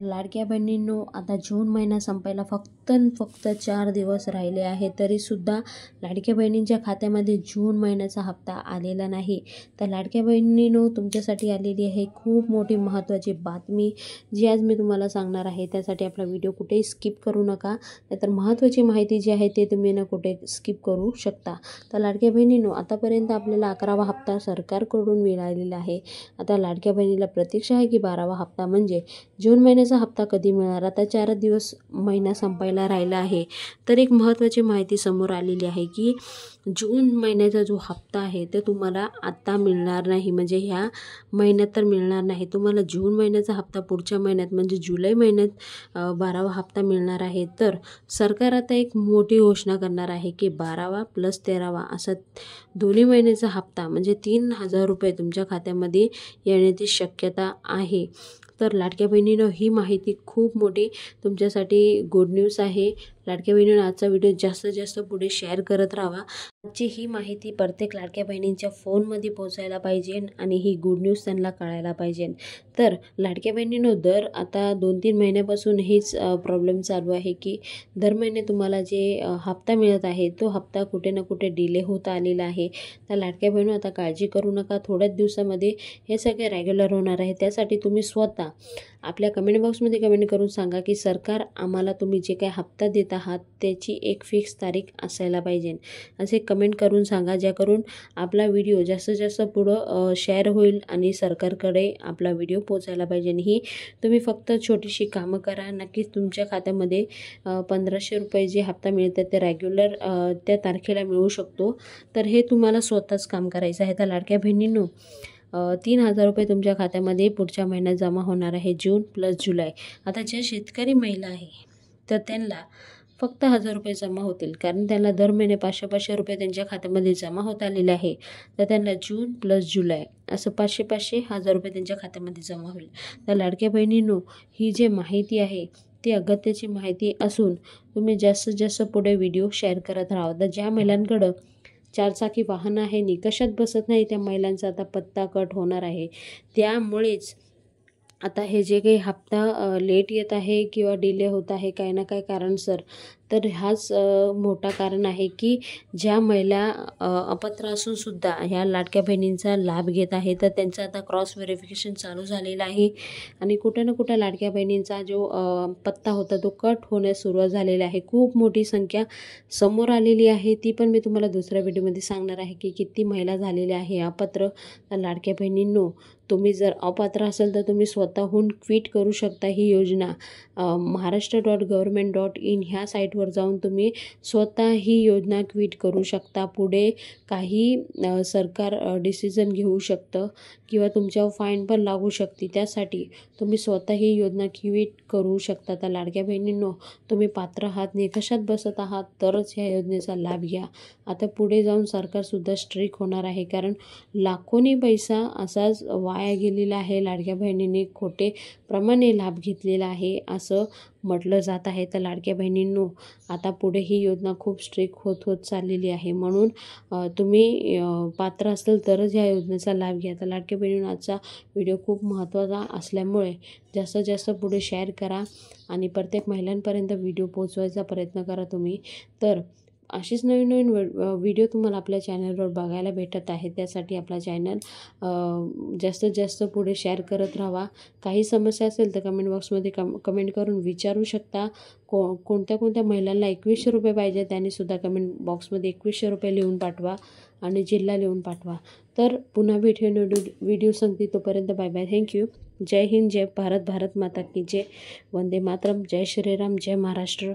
लाडक्या बहिणींनो, आता जून महिना संपायला फक्त 4 दिवस राहिले आहेत, तरीसुद्धा लाडक्या बहिणींच्या खात्यामध्ये जून महिन्याचा हप्ता आलेला नाही. तर लाडक्या बहिणींनो, तुमच्यासाठी आलेली आहे खूप मोठी महत्त्वाची बातमी, जी आज मी तुम्हाला सांगणार आहे. त्यासाठी आपला व्हिडिओ कुठेही स्किप करू नका, नाहीतर महत्त्वाची माहिती जी आहे ते तुम्ही ना कुठे स्किप करू शकता. तर लाडक्या बहिणींनो, आतापर्यंत आपल्याला 11वा हप्ता सरकारकडून मिळालेला आहे. आता लाडक्या बहिणीला प्रतीक्षा आहे की 12वा हप्ता म्हणजे जून महिन्याचा हप्ता कधी मिळणार. आता 4 दिवस महिना संपायला राहिला आहे. तर एक महत्त्वाची माहिती समोर आलेली आहे की जून महिन्याचा जो हप्ता आहे ते तुम्हाला आता मिळणार नाही, म्हणजे ह्या महिन्यात तर मिळणार नाही. तुम्हाला जून महिन्याचा हप्ता पुढच्या महिन्यात म्हणजे जुलै महिन्यात 12वा हप्ता मिळणार आहे. तर सरकार आता एक मोठी घोषणा करणार आहे की 12वा प्लस 13वा असा दोन्ही महिन्याचा हप्ता म्हणजे 3,000 रुपये तुमच्या खात्यामध्ये येण्याची शक्यता आहे. तर लाडक्या बहिणीनं ही माहिती खूप मोठी तुमच्यासाठी गुड न्यूज आहे. लाडक्या बहिणीनं आजचा व्हिडिओ जास्तीत जास्त पुढे शेअर करत राहा. आजची ही माहिती प्रत्येक लाडक्या बहिणींच्या फोनमध्ये पोहोचायला पाहिजे आणि ही गुड न्यूज त्यांना कळायला पाहिजे. तर लाडक्या बहिणीनं दर आता 2-3 महिन्यापासून हेच प्रॉब्लेम चालू आहे की दर महिने तुम्हाला जे हप्ता मिळत आहे तो हप्ता कुठे ना कुठे डिले होत आलेला आहे. तर लाडक्या बहिणी आता काळजी करू नका, थोड्याच दिवसामध्ये हे सगळे रेग्युलर होणार आहे. त्यासाठी तुम्ही स्वतः आपल्या कमेंट बॉक्समध्ये कमेंट करून सांगा की सरकार आम्हाला तुम्ही जे काही हप्ता देत आहात त्याची एक फिक्स तारीख असायला पाहिजे, असे कमेंट करून सांगा, ज्याकरून आपला व्हिडिओ जास्तीत जास्त पुढं शेअर होईल आणि सरकारकडे आपला व्हिडिओ पोचायला पाहिजे. ही तुम्ही फक्त छोटीशी कामं करा, नक्कीच तुमच्या खात्यामध्ये 1,500 रुपये जे हप्ता मिळतात ते रेग्युलर त्या तारखेला मिळू शकतो. तर हे तुम्हाला स्वतःच काम करायचं आहे. तर लाडक्या बहिणींनो, 3,000 रुपये तुमच्या खात्यामध्ये पुढच्या महिन्यात जमा होणार आहे, जून प्लस जुलै. आता ज्या शेतकरी महिला आहे तर त्यांना फक्त 1,000 रुपये जमा होतील, कारण त्यांना दर महिने 500-500 रुपये त्यांच्या खात्यामध्ये जमा होत आलेले आहे. तर त्यांना जून प्लस जुलै असं 500-500 1,000 रुपये त्यांच्या खात्यामध्ये जमा होईल. तर लाडक्या बहिणींनो, ही जी माहिती आहे ती अगत्याची माहिती असून तुम्ही जास्तीत जास्त पुढे व्हिडिओ शेअर करत राहा. तर ज्या महिलांकडं 4 चाकी वाहन आहे, निकषात बसत नाही, त्या महिलांचा आता पत्ता कट होणार आहे. त्यामुळेच आता हे जे काही हप्ता लेट येत आहे किंवा डिले होत आहे काही ना काही कारणसर, तर हाच मोठा कारण आहे की ज्या महिला अपात्र असून सुद्धा ह्या लाडक्या बहिणींचा लाभ घेत आहे, तर त्यांचं आता क्रॉस व्हेरिफिकेशन चालू झालेलं आहे आणि कुठे ना कुठे लाडक्या बहिणींचा जो पत्ता होता तो कट होण्यास सुरुवात झालेला आहे. खूप मोठी संख्या समोर आलेली आहे, ती पण मी तुम्हाला दुसऱ्या व्हिडिओमध्ये सांगणार आहे की किती महिला झालेल्या आहे अपात्र. तर लाडक्या बहिणींनो, तुम्ही जर अपात्र असाल तर तुम्ही स्वतःहून क्विट करू शकता ही योजना. महाराष्ट्र.gov.in ह्या साईटवर जाऊन तुम्ही स्वतः ही योजना क्विट करू शकता. पुढे काही सरकार डिसिजन घेऊ शकतं किंवा तुमच्यावर फाईन पण लागू शकते. त्यासाठी तुम्ही स्वतः ही योजना क्विट करू शकता. तर लाडक्या बहिणींनो, तुम्ही पात्र आहात, निकषात बसत आहात तरच ह्या योजनेचा लाभ घ्या. आता पुढे जाऊन सरकारसुद्धा स्ट्रिक्ट होणार आहे, कारण लाखोनी पैसा असाच वाया गेलेला आहे. लाडक्या बहिणींनी खोटे प्रमाणे लाभ घेतलेला आहे असं म्हटलं जात आहे. तर लाडक्या बहिणींनो, आता पुढे ही योजना खूप स्ट्रिक्ट होत चाललेली आहे, म्हणून तुम्ही पात्र असेल तरच ह्या योजनेचा लाभ घ्या. तर लाडक्या बहिणींनो, आजचा व्हिडिओ खूप महत्त्वाचा असल्यामुळे जास्तीत जास्त पुढे शेअर करा आणि प्रत्येक महिलांपर्यंत व्हिडिओ पोहोचवायचा प्रयत्न करा तुम्ही. तर अशीच नवीन व्हिडिओ तुम्हाला आपल्या चॅनलवर बघायला भेटत आहे. त्यासाठी आपला चॅनल जास्तीत जास्त पुढे शेअर करत राहा. काही समस्या असेल तर कमेंट बॉक्समध्ये कमेंट करून विचारू शकता. कोणत्या महिलांना 2,100 रुपये पाहिजे त्यांनीसुद्धा कमेंट बॉक्समध्ये 2,100 रुपये लिहून पाठवा आणि जिल्हा लिहून पाठवा. तर पुन्हा भेटून व्हिडिओ सांगते, तोपर्यंत बाय बाय. थँक्यू. जय हिंद, जय भारत, भारत माता की जय. वंदे मातरम. जय श्रीराम, जय महाराष्ट्र.